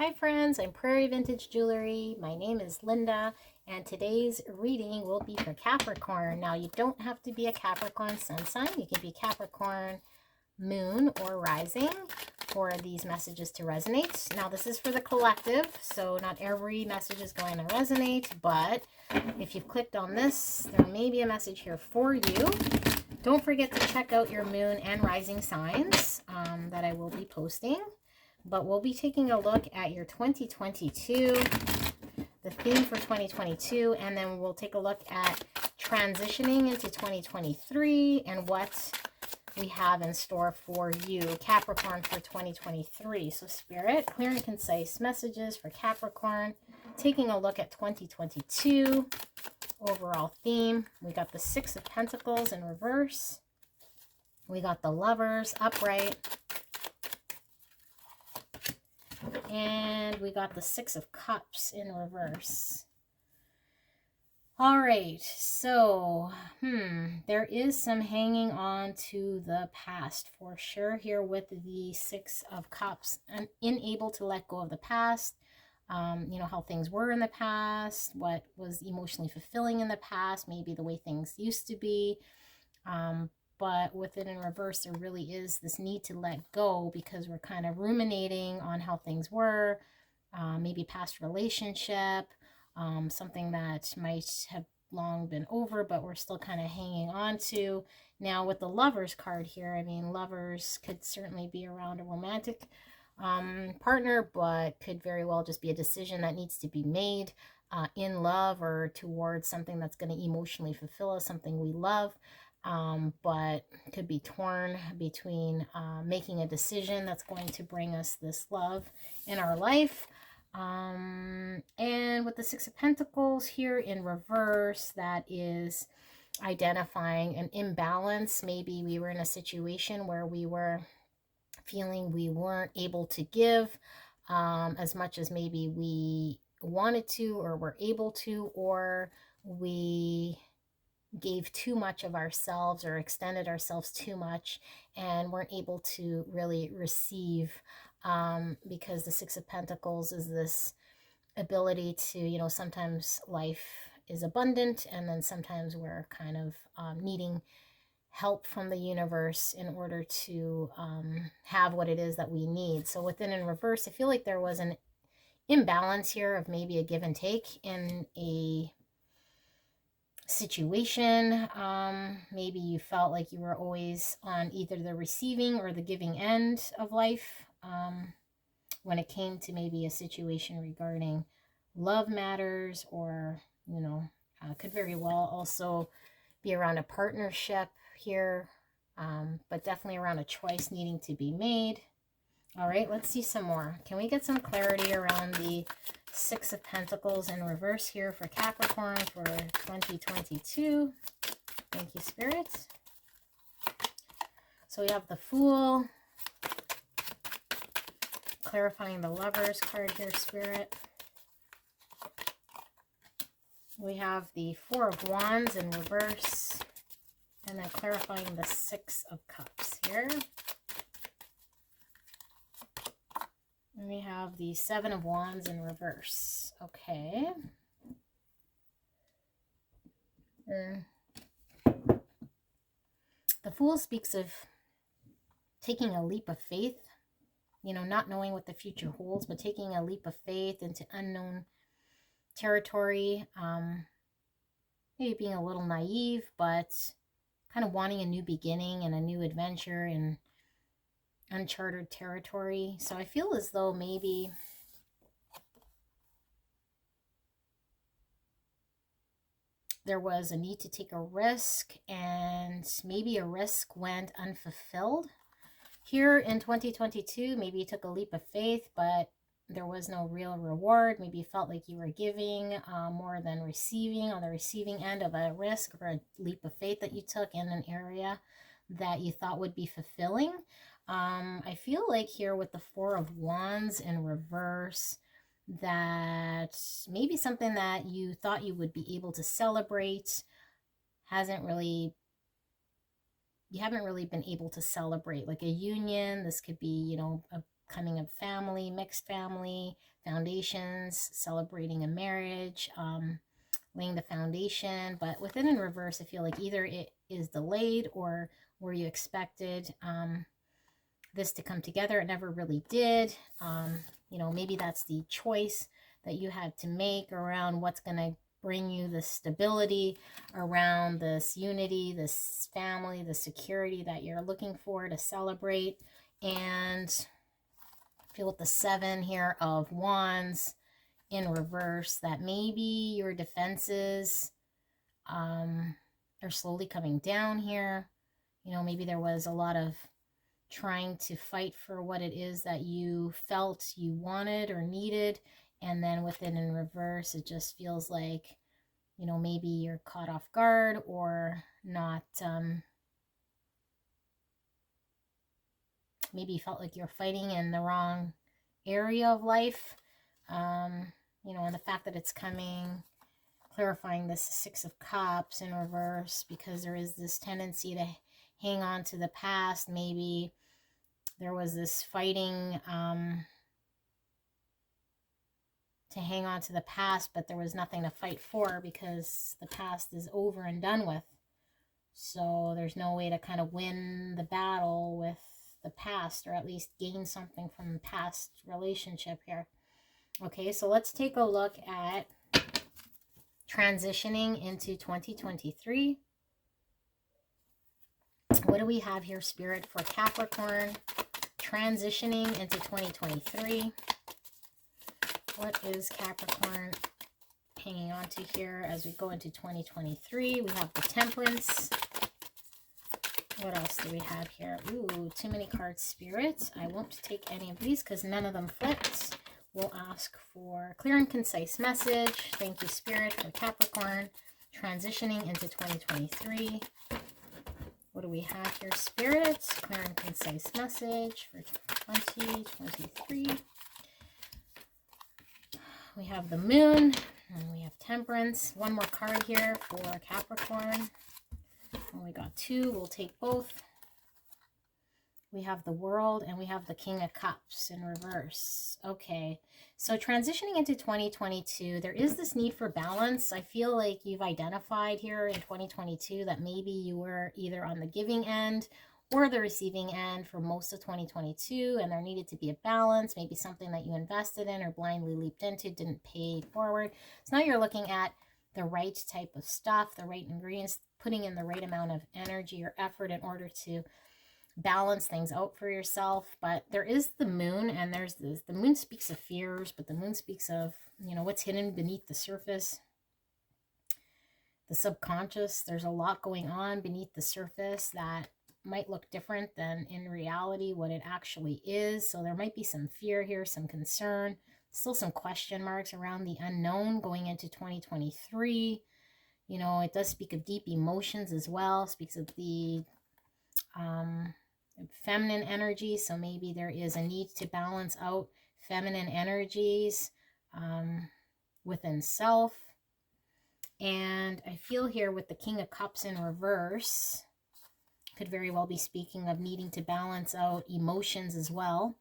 Hi friends, I'm Prairie Vintage Jewelry. My name is Linda, and today's reading will be for Capricorn. Now, you don't have to be a Capricorn sun sign. You can be Capricorn moon or rising for these messages to resonate. Now, this is for the collective, so not every message is going to resonate, but if you've clicked on this, there may be a message here for you. Don't forget to check out your moon and rising signs that I will be posting. But we'll be taking a look at your 2022, the theme for 2022, and then we'll take a look at transitioning into 2023 and what we have in store for you, Capricorn, for 2023. So Spirit, clear and concise messages for Capricorn, taking a look at 2022, overall theme. We got the Six of Pentacles in reverse. We got the Lovers upright. And we got the Six of Cups in reverse. All right, so, there is some hanging on to the past for sure here with the Six of Cups. And unable to let go of the past, you know, how things were in the past, what was emotionally fulfilling in the past, maybe the way things used to be. But with it in reverse, there really is this need to let go because we're kind of ruminating on how things were, maybe past relationship, something that might have long been over, but we're still kind of hanging on to. Now with the Lovers card here, I mean, lovers could certainly be around a romantic partner, but could very well just be a decision that needs to be made in love or towards something that's going to emotionally fulfill us, something we love. But could be torn between making a decision that's going to bring us this love in our life. And with the Six of Pentacles here in reverse, that is identifying an imbalance. Maybe we were in a situation where we were feeling we weren't able to give as much as maybe we wanted to or were able to, or we gave too much of ourselves or extended ourselves too much and weren't able to really receive, because the Six of Pentacles is this ability to, you know, sometimes life is abundant and then sometimes we're kind of needing help from the universe in order to have what it is that we need. So within in reverse, I feel like there was an imbalance here of maybe a give and take in a situation. Maybe you felt like you were always on either the receiving or the giving end of life when it came to maybe a situation regarding love matters, or, you know, could very well also be around a partnership here, but definitely around a choice needing to be made. All right, let's see some more. Can we get some clarity around the Six of Pentacles in reverse here for Capricorn for 2022? Thank you, Spirit. So we have the Fool, clarifying the Lovers card here, Spirit. We have the Four of Wands in reverse, and then clarifying the Six of Cups here. And we have the Seven of Wands in reverse. Okay. The Fool speaks of taking a leap of faith, you know, not knowing what the future holds, but taking a leap of faith into unknown territory. Maybe being a little naive, but kind of wanting a new beginning and a new adventure and uncharted territory. So I feel as though maybe there was a need to take a risk, and maybe a risk went unfulfilled here in 2022. Maybe you took a leap of faith, but there was no real reward. Maybe you felt like you were giving more than receiving, on the receiving end of a risk or a leap of faith that you took in an area that you thought would be fulfilling. I feel like here with the Four of Wands in reverse, that maybe something that you thought you would be able to celebrate you haven't really been able to celebrate, like a union. This could be, you know, a coming of family, mixed family, foundations, celebrating a marriage, laying the foundation. But with it in reverse, I feel like either it is delayed or where you expected this to come together, it never really did. You know, maybe that's the choice that you had to make around what's going to bring you the stability around this unity, this family, the security that you're looking for to celebrate. And feel with the 7 here of Wands in reverse, that maybe your defenses are slowly coming down here. You know, maybe there was a lot of trying to fight for what it is that you felt you wanted or needed, and then with it in reverse, it just feels like, you know, maybe you're caught off guard or not, maybe you felt like you're fighting in the wrong area of life. You know, and the fact that it's coming, clarifying this 6 of Cups in reverse, because there is this tendency to hang on to the past. Maybe there was this fighting to hang on to the past, but there was nothing to fight for because the past is over and done with. So there's no way to kind of win the battle with the past, or at least gain something from the past relationship here. Okay, so let's take a look at transitioning into 2023. What do we have here, Spirit, for Capricorn transitioning into 2023? What is Capricorn hanging on to here as we go into 2023? We have the Temperance. What else do we have here? Ooh, too many cards, Spirit. I won't take any of these because none of them flipped. We'll ask for clear and concise message. Thank you, Spirit, for Capricorn transitioning into 2023. What do we have here, Spirit? Clear and concise message for 2023. We have the Moon, and we have Temperance. One more card here for Capricorn. And we got 2. We'll take both. We have the World, and we have the King of Cups in reverse. Okay, so transitioning into 2022, there is this need for balance. I feel like you've identified here in 2022 that maybe you were either on the giving end or the receiving end for most of 2022, and there needed to be a balance, maybe something that you invested in or blindly leaped into didn't pay forward. So now you're looking at the right type of stuff, the right ingredients, putting in the right amount of energy or effort in order to balance things out for yourself. But there is the Moon, and there's this, the Moon speaks of fears, but the Moon speaks of, you know, what's hidden beneath the surface, the subconscious. There's a lot going on beneath the surface that might look different than in reality what it actually is. So there might be some fear here, some concern, still some question marks around the unknown going into 2023. You know, it does speak of deep emotions as well. It speaks of the feminine energy. So maybe there is a need to balance out feminine energies within self. And I feel here with the King of Cups in reverse, could very well be speaking of needing to balance out emotions as well.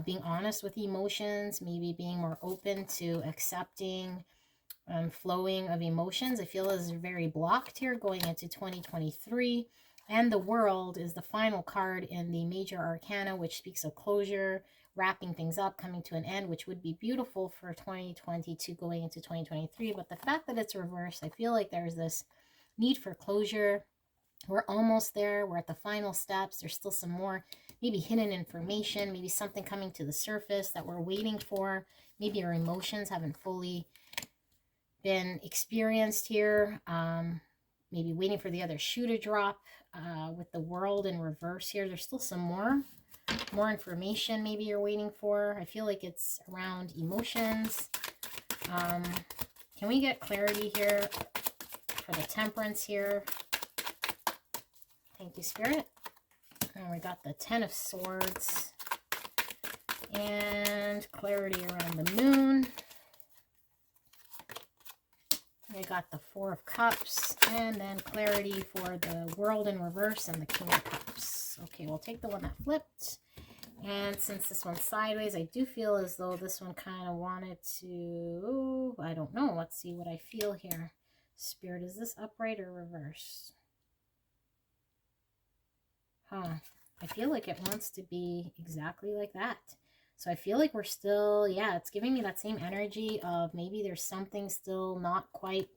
Being honest with emotions, maybe being more open to accepting flowing of emotions. I feel is very blocked here going into 2023. And the World is the final card in the Major Arcana, which speaks of closure, wrapping things up, coming to an end, which would be beautiful for 2022 going into 2023. But the fact that it's reversed, I feel like there's this need for closure. We're almost there. We're at the final steps. There's still some more maybe hidden information, maybe something coming to the surface that we're waiting for. Maybe our emotions haven't fully been experienced here. Maybe waiting for the other shoe to drop with the World in reverse here. There's still some more information maybe you're waiting for. I feel like it's around emotions. Can we get clarity here for the Temperance here? Thank you, Spirit. And we got the 10 of Swords and clarity around the Moon. We got the 4 of Cups and then clarity for the World in reverse and the King of Cups. Okay, we'll take the one that flipped. And since this one's sideways, I do feel as though this one kind of wanted to, I don't know. Let's see what I feel here. Spirit, is this upright or reversed? Huh. I feel like it wants to be exactly like that. So I feel like we're still, yeah, it's giving me that same energy of maybe there's something still not quite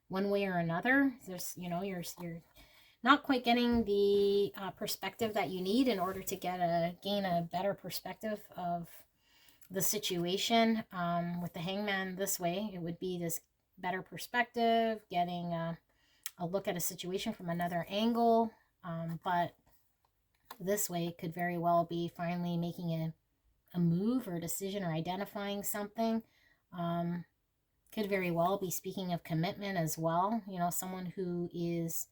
one way or another. There's, you know, you're not quite getting the perspective that you need in order to gain a better perspective of the situation. With the Hangman this way, it would be this better perspective, getting a look at a situation from another angle. But this way could very well be finally making a move or a decision or identifying something. Could very well be speaking of commitment as well. You know, someone who is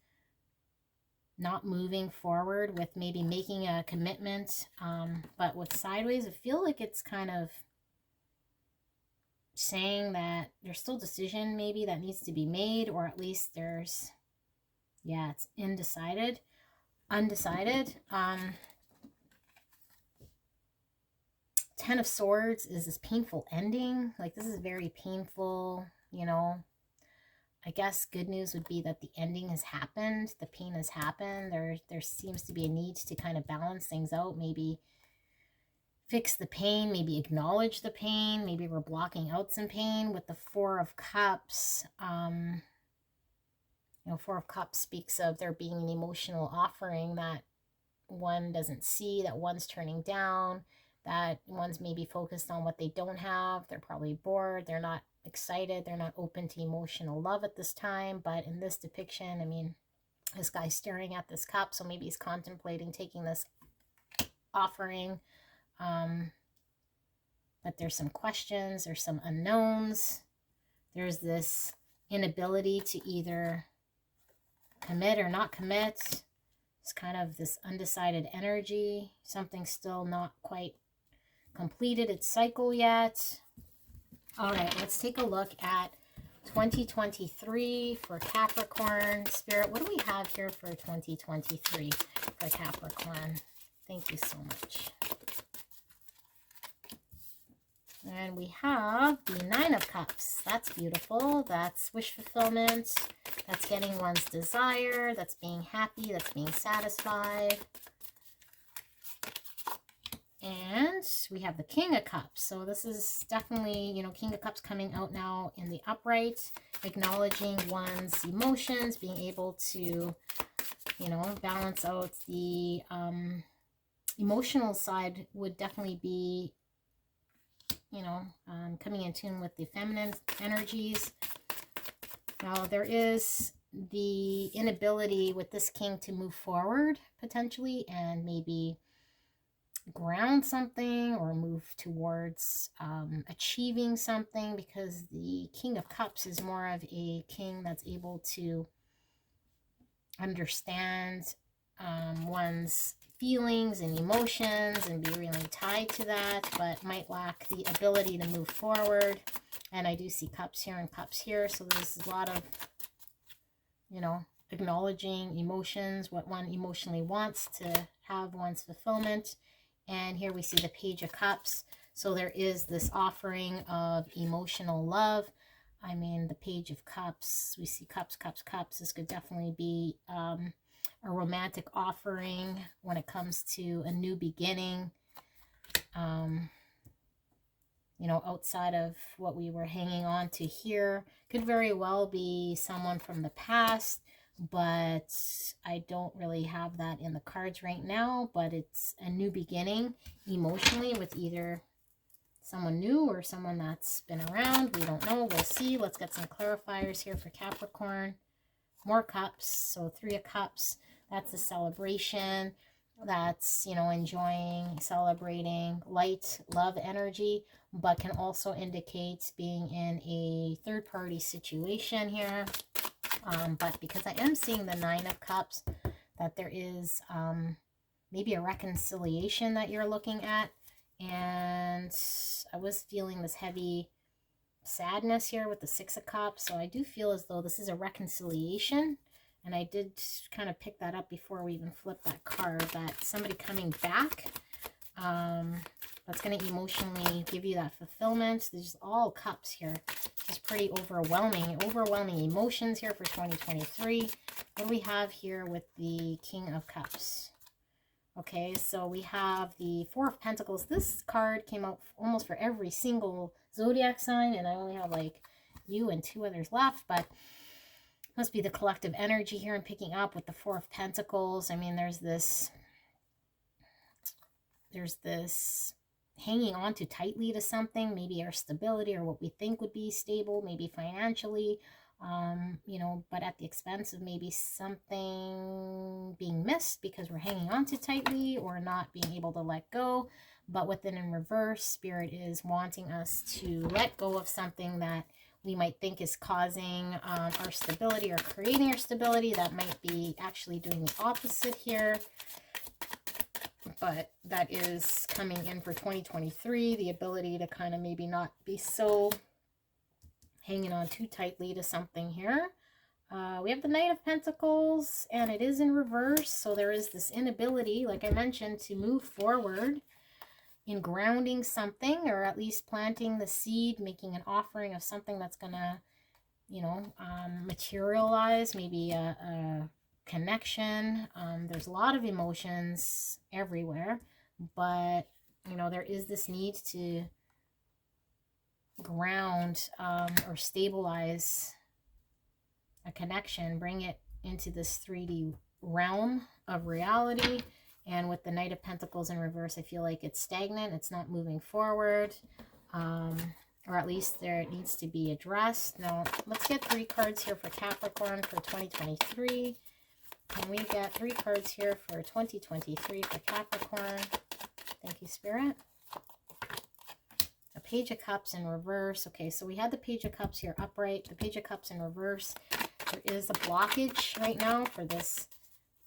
not moving forward with maybe making a commitment. But with sideways, I feel like it's kind of saying that there's still decision maybe that needs to be made, or at least there's, yeah, it's undecided. Ten of Swords is this painful ending. Like, this is very painful, you know. I guess good news would be that the ending has happened. The pain has happened. There seems to be a need to kind of balance things out. Maybe fix the pain. Maybe acknowledge the pain. Maybe we're blocking out some pain. With the Four of Cups, you know, Four of Cups speaks of there being an emotional offering that one doesn't see, that one's turning down, that one's maybe focused on what they don't have. They're probably bored. They're not excited. They're not open to emotional love at this time. But in this depiction, I mean, this guy's staring at this cup, so maybe he's contemplating taking this offering. But there's some questions, there's some unknowns. There's this inability to either commit or not commit. It's kind of this undecided energy. Something's still not quite completed its cycle yet. All right, let's take a look at 2023 for Capricorn. Spirit, what do we have here for 2023 for Capricorn? Thank you so much. And we have the Nine of Cups. That's beautiful. That's wish fulfillment. That's getting one's desire. That's being happy. That's being satisfied. And we have the King of Cups. So this is definitely, you know, King of Cups coming out now in the upright, acknowledging one's emotions, being able to, you know, balance out the emotional side would definitely be, you know, coming in tune with the feminine energies. Now, there is the inability with this king to move forward, potentially, and maybe ground something or move towards achieving something, because the King of Cups is more of a king that's able to understand one's feelings and emotions and be really tied to that, but might lack the ability to move forward. And I do see cups here and cups here, so there's a lot of, you know, acknowledging emotions, what one emotionally wants to have one's fulfillment. And here we see the Page of Cups. So there is this offering of emotional love. I mean, the Page of Cups, we see cups, cups, cups. This could definitely be a romantic offering when it comes to a new beginning. You know, outside of what we were hanging on to here. Could very well be someone from the past, but I don't really have that in the cards right now. But it's a new beginning emotionally with either someone new or someone that's been around. We don't know. We'll see. Let's get some clarifiers here for Capricorn. More cups. So Three of Cups. That's a celebration. That's, you know, enjoying, celebrating light, love energy, but can also indicate being in a third-party situation here. But because I am seeing the Nine of Cups, that there is maybe a reconciliation that you're looking at. And I was feeling this heavy sadness here with the Six of Cups. So I do feel as though this is a reconciliation. And I did kind of pick that up before we even flipped that card, that somebody coming back, that's going to emotionally give you that fulfillment. There's all cups here. It's pretty overwhelming emotions here for 2023. What do we have here with the King of Cups? Okay, so we have the Four of Pentacles. This card came out almost for every single zodiac sign, and I only have like you and 2 others left, but must be the collective energy here I'm picking up with the Four of Pentacles. I mean, there's this hanging on too tightly to something, maybe our stability or what we think would be stable, maybe financially, you know, but at the expense of maybe something being missed because we're hanging on too tightly or not being able to let go. But within in reverse, Spirit is wanting us to let go of something that we might think is causing our stability or creating our stability. That might be actually doing the opposite here. But that is coming in for 2023. The ability to kind of maybe not be so hanging on too tightly to something here. We have the Knight of Pentacles, and it is in reverse. So there is this inability, like I mentioned, to move forward in grounding something, or at least planting the seed, making an offering of something that's gonna, you know, materialize, maybe a connection. There's a lot of emotions everywhere, but you know, there is this need to ground or stabilize a connection, bring it into this 3D realm of reality. And with the Knight of Pentacles in reverse, I feel like it's stagnant. It's not moving forward. Or at least there it needs to be addressed. Now, let's get 3 cards here for Capricorn for 2023. Can we get 3 cards here for 2023 for Capricorn? Thank you, Spirit. A Page of Cups in reverse. Okay, so we had the Page of Cups here upright. The Page of Cups in reverse. There is a blockage right now for this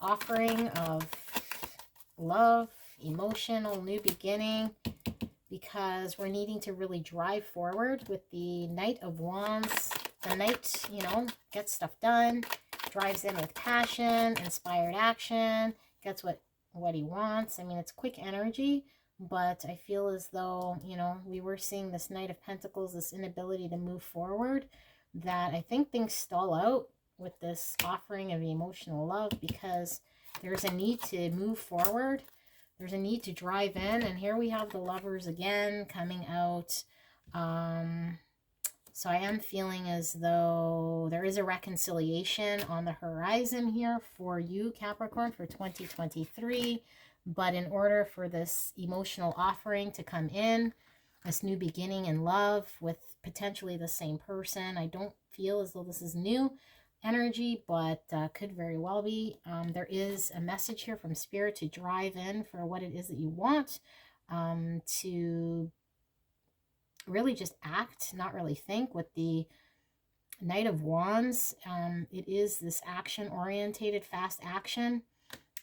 offering of love, emotional new beginning, because we're needing to really drive forward with the Knight of Wands. The Knight, you know, gets stuff done, drives in with passion, inspired action, gets what he wants. I mean, it's quick energy, but I feel as though, you know, we were seeing this Knight of Pentacles, this inability to move forward, that I think things stall out with this offering of emotional love, because there's a need to move forward. There's a need to drive in. And here we have the Lovers again coming out. So I am feeling as though there is a reconciliation on the horizon here for you, Capricorn, for 2023. But in order for this emotional offering to come in, this new beginning in love with potentially the same person, I don't feel as though this is new energy, but could very well be. There is a message here from Spirit to drive in for what it is that you want, to really just act, not really think. With the Knight of Wands, it is this action-orientated, fast action,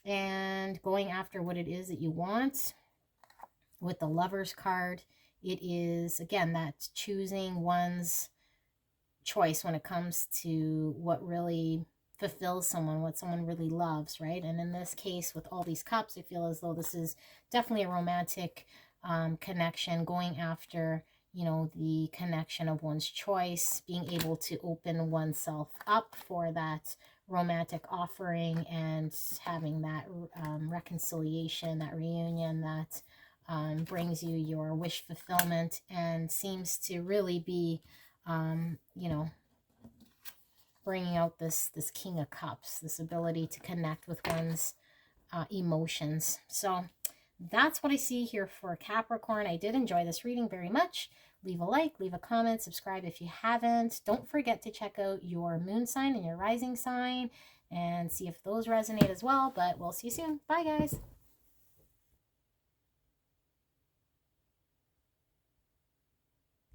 and going after what it is that you want. With the Lovers card, it is, again, that choosing one's choice when it comes to what really fulfills someone, what someone really loves, right? And in this case, with all these cups, I feel as though this is definitely a romantic connection, going after, you know, the connection of one's choice, being able to open oneself up for that romantic offering, and having that reconciliation, that reunion that brings you your wish fulfillment, and seems to really be you know, bringing out this King of Cups, this ability to connect with one's emotions. So that's what I see here for Capricorn. I did enjoy this reading very much. Leave a like, leave a comment, subscribe if you haven't. Don't forget to check out your moon sign and your rising sign and see if those resonate as well. But we'll see you soon. Bye, guys.